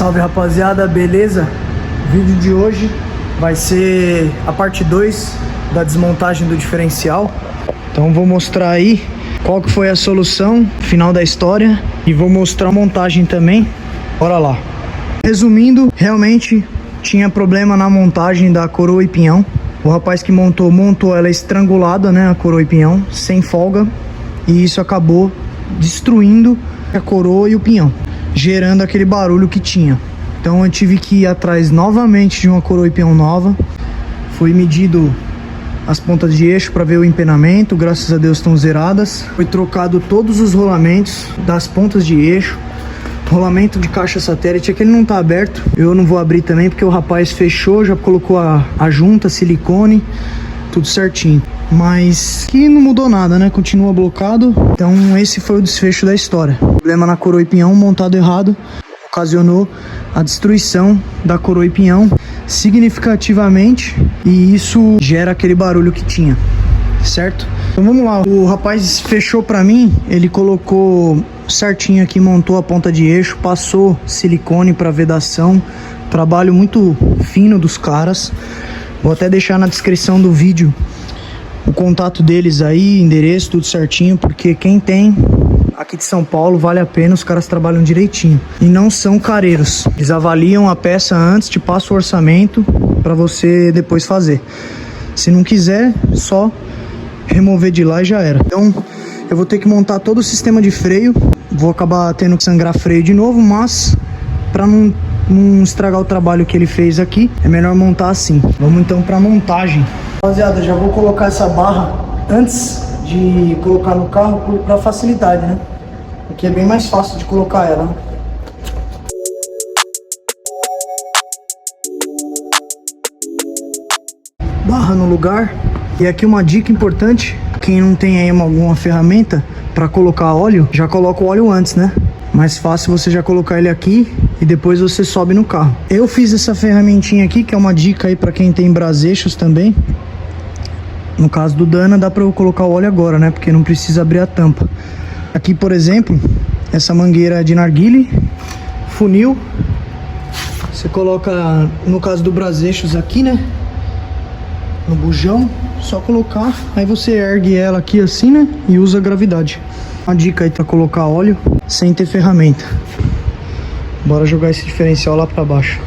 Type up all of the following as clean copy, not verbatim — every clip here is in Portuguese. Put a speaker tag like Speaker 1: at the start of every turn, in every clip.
Speaker 1: Salve rapaziada, beleza? O vídeo de hoje vai ser a parte 2 da desmontagem do diferencial. Então vou mostrar aí qual que foi a solução final da história e vou mostrar a montagem também. Bora lá. Resumindo, realmente tinha problema na montagem da coroa e pinhão. O rapaz que montou ela estrangulada, né, a coroa e pinhão, sem folga, e isso acabou destruindo a coroa e o pinhão, gerando aquele barulho que tinha. Então eu tive que ir atrás novamente de uma coroa e pinhão nova. Foi medido as pontas de eixo para ver o empenamento, graças a Deus estão zeradas. Foi trocado todos os rolamentos das pontas de eixo. Rolamento de caixa satélite, aquele não tá aberto, eu não vou abrir também porque o rapaz fechou, já colocou a junta, silicone, tudo certinho. Mas que não mudou nada, né? Continua blocado. Então esse foi o desfecho da história. Problema na coroa e pinhão montado errado ocasionou a destruição da coroa e pinhão significativamente, e isso gera aquele barulho que tinha, certo? Então vamos lá, o rapaz fechou pra mim, ele colocou certinho aqui, montou a ponta de eixo, passou silicone para vedação, trabalho muito fino dos caras. Vou até deixar na descrição do vídeo o contato deles aí, endereço, tudo certinho, porque quem tem aqui de São Paulo vale a pena, os caras trabalham direitinho e não são careiros. Eles avaliam a peça antes, te passam o orçamento para você depois fazer. Se não quiser, só remover de lá e já era. Então eu vou ter que montar todo o sistema de freio, vou acabar tendo que sangrar freio de novo, mas para não estragar o trabalho que ele fez aqui, é melhor montar assim. Vamos então para montagem. Rapaziada, já vou colocar essa barra antes de colocar no carro para facilidade, né? Aqui é bem mais fácil de colocar ela, né? Barra no lugar. E aqui uma dica importante, quem não tem aí alguma ferramenta para colocar óleo, já coloca o óleo antes, né? Mais fácil você já colocar ele aqui e depois você sobe no carro. Eu fiz essa ferramentinha aqui, que é uma dica aí para quem tem braseixos também. No caso do Dana, dá para eu colocar o óleo agora, né? Porque não precisa abrir a tampa. Aqui, por exemplo, essa mangueira de narguile, funil. Você coloca, no caso do braseixos aqui, né? No bujão, só colocar, aí você ergue ela aqui assim, né? E usa a gravidade. Uma dica aí para colocar óleo sem ter ferramenta. Bora jogar esse diferencial lá para baixo.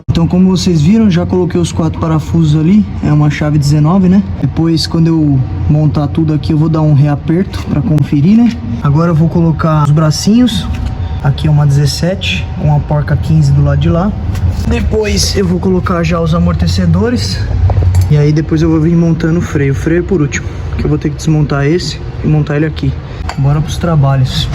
Speaker 1: Então, como vocês viram, já coloquei os 4 parafusos ali, é uma chave 19, né? Depois, quando eu montar tudo aqui, eu vou dar um reaperto para conferir, né? Agora eu vou colocar os bracinhos, aqui é uma 17, uma porca 15 do lado de lá. Depois eu vou colocar já os amortecedores, e aí depois eu vou vir montando o freio. O freio é por último, que eu vou ter que desmontar esse e montar ele aqui. Bora pros trabalhos.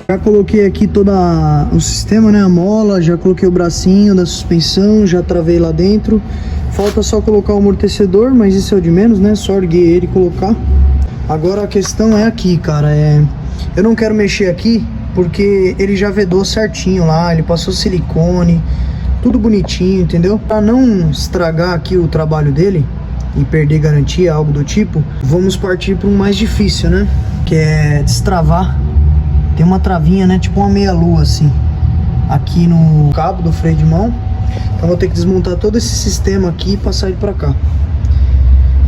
Speaker 1: Já coloquei aqui todo o sistema, né, a mola, já coloquei o bracinho da suspensão, já travei lá dentro, Falta só colocar o amortecedor, mas isso é o de menos, né? Só erguer ele e colocar. Agora a questão é aqui, cara, eu não quero mexer aqui porque ele já vedou certinho lá, ele passou silicone, tudo bonitinho, entendeu? Pra não estragar aqui o trabalho dele e perder garantia, algo do tipo, vamos partir para um mais difícil, né? Que é destravar. Tem uma travinha, né? Tipo uma meia-lua assim, aqui no cabo do freio de mão. Então vou ter que desmontar todo esse sistema aqui e passar ele pra cá.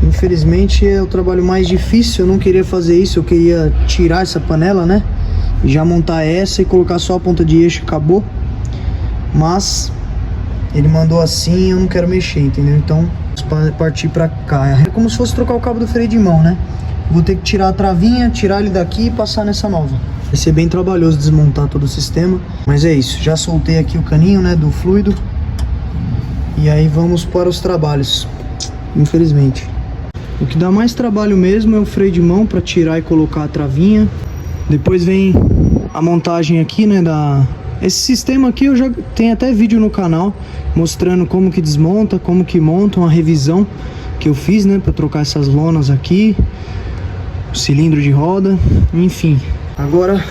Speaker 1: Infelizmente é o trabalho mais difícil. Eu não queria fazer isso, eu queria tirar essa panela, né? E já montar essa e colocar só a ponta de eixo e acabou. Mas ele mandou assim, eu não quero mexer, entendeu? Então vamos partir pra cá. É como se fosse trocar o cabo do freio de mão, né? Vou ter que tirar a travinha, tirar ele daqui e passar nessa nova. Vai ser bem trabalhoso desmontar todo o sistema, mas é isso. Já soltei aqui o caninho, né, do fluido. E aí vamos para os trabalhos, infelizmente. O que dá mais trabalho mesmo é o freio de mão para tirar e colocar a travinha. Depois vem a montagem aqui, né, esse sistema aqui eu já tenho até vídeo no canal mostrando como que desmonta, como que monta, uma revisão que eu fiz, né, para trocar essas lonas aqui, o cilindro de roda, enfim. Agora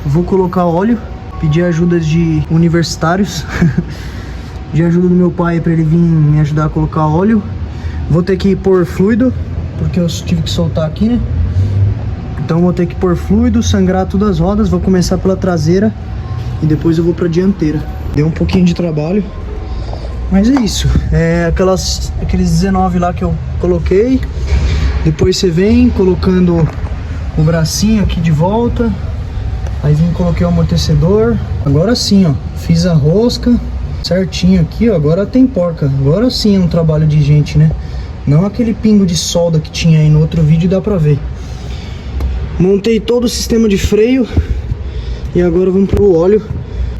Speaker 1: vou colocar óleo, pedir ajuda de universitários, de ajuda do meu pai para ele vir me ajudar a colocar óleo. Vou ter que pôr fluido, porque eu tive que soltar aqui, né? Então vou ter que pôr fluido, sangrar todas as rodas. Vou começar pela traseira e depois eu vou pra dianteira. Deu um pouquinho de trabalho, mas é isso. É aqueles 19 lá que eu coloquei. Depois você vem colocando o bracinho aqui de volta. Aí coloquei o amortecedor. Agora sim, ó, fiz a rosca certinho aqui, ó. Agora tem porca. Agora sim é um trabalho de gente, né? Não aquele pingo de solda que tinha aí no outro vídeo, dá pra ver. Montei todo o sistema de freio. E agora vamos pro óleo,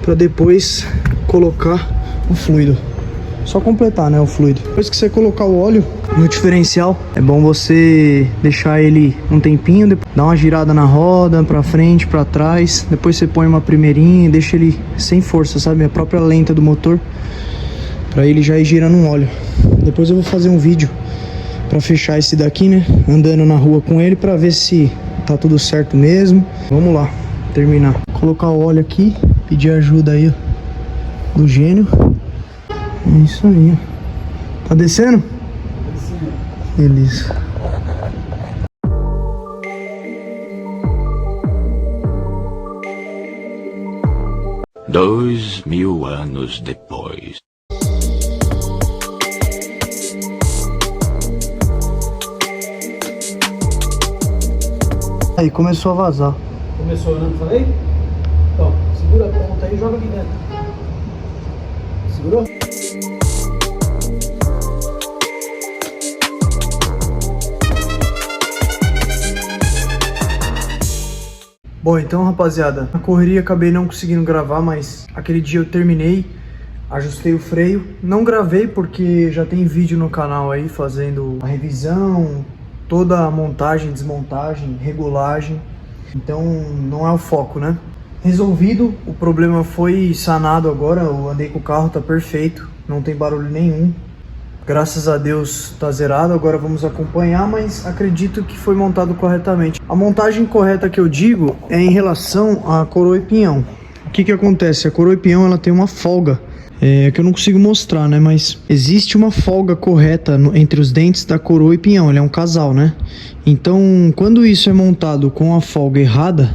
Speaker 1: pra depois colocar o fluido. Só completar, né, o fluido. Depois que você colocar o óleo no diferencial, é bom você deixar ele um tempinho, dar uma girada na roda, pra frente, pra trás. Depois você põe uma primeirinha e deixa ele sem força, sabe? A própria lenta do motor, pra ele já ir girando um óleo. Depois eu vou fazer um vídeo pra fechar esse daqui, né? Andando na rua com ele, pra ver se tá tudo certo mesmo. Vamos lá, terminar. Colocar o óleo aqui, pedir ajuda aí do gênio. É isso aí. Tá descendo? Beleza.
Speaker 2: Dois mil anos depois.
Speaker 1: Aí começou a vazar.
Speaker 3: Começou, não falei? Então, segura a ponta aí e joga aqui dentro. Segurou?
Speaker 1: Bom, então rapaziada, na correria acabei não conseguindo gravar, mas aquele dia eu terminei, ajustei o freio. Não gravei porque já tem vídeo no canal aí fazendo a revisão, toda a montagem, desmontagem, regulagem. Então não é o foco, né? Resolvido, o problema foi sanado agora, eu andei com o carro, tá perfeito, não tem barulho nenhum. Graças a Deus tá zerado, agora vamos acompanhar, mas acredito que foi montado corretamente. A montagem correta que eu digo é em relação à coroa e pinhão. O que que acontece? A coroa e pinhão ela tem uma folga, que eu não consigo mostrar, né? Mas existe uma folga correta entre os dentes da coroa e pinhão, ele é um casal, né? Então, quando isso é montado com a folga errada,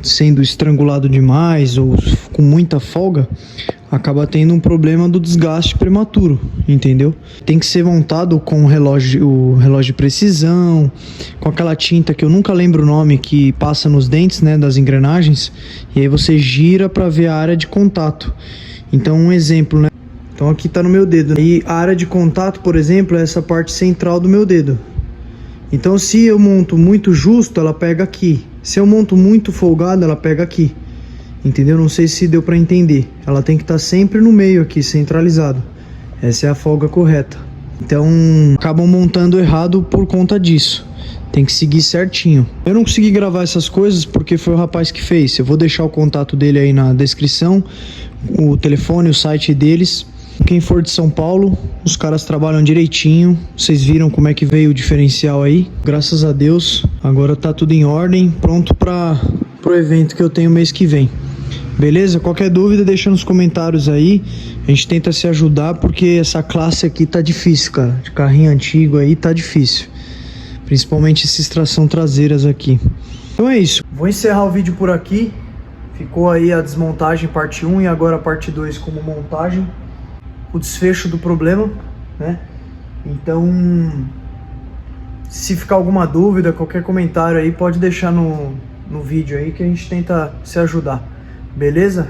Speaker 1: sendo estrangulado demais ou com muita folga, acaba tendo um problema do desgaste prematuro, entendeu? Tem que ser montado com o relógio de precisão, com aquela tinta que eu nunca lembro o nome, que passa nos dentes, né, das engrenagens, e aí você gira para ver a área de contato. Então, um exemplo, né? Então aqui tá no meu dedo, e a área de contato, por exemplo, é essa parte central do meu dedo. Então, se eu monto muito justo, ela pega aqui. Se eu monto muito folgado, ela pega aqui. Entendeu? Não sei se deu para entender. Ela tem que estar sempre no meio aqui, centralizado. Essa é a folga correta. Então, acabam montando errado por conta disso. Tem que seguir certinho. Eu não consegui gravar essas coisas porque foi o rapaz que fez. Eu vou deixar o contato dele aí na descrição, o telefone, o site deles. Quem for de São Paulo, os caras trabalham direitinho. Vocês viram como é que veio o diferencial aí. Graças a Deus, agora tá tudo em ordem, pronto para pro evento que eu tenho mês que vem. Beleza? Qualquer dúvida deixa nos comentários aí. A gente tenta se ajudar porque essa classe aqui tá difícil, cara. De carrinho antigo aí tá difícil. Principalmente essas tração traseiras aqui. Então é isso. Vou encerrar o vídeo por aqui. Ficou aí a desmontagem parte 1 e agora a parte 2 como montagem. O desfecho do problema, né? Então, se ficar alguma dúvida, qualquer comentário aí, pode deixar no vídeo aí que a gente tenta se ajudar. Beleza?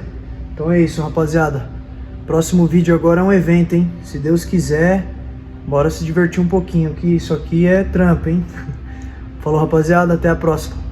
Speaker 1: Então é isso, rapaziada. Próximo vídeo agora é um evento, hein? Se Deus quiser, bora se divertir um pouquinho, que isso aqui é trampo, hein? Falou, rapaziada, até a próxima.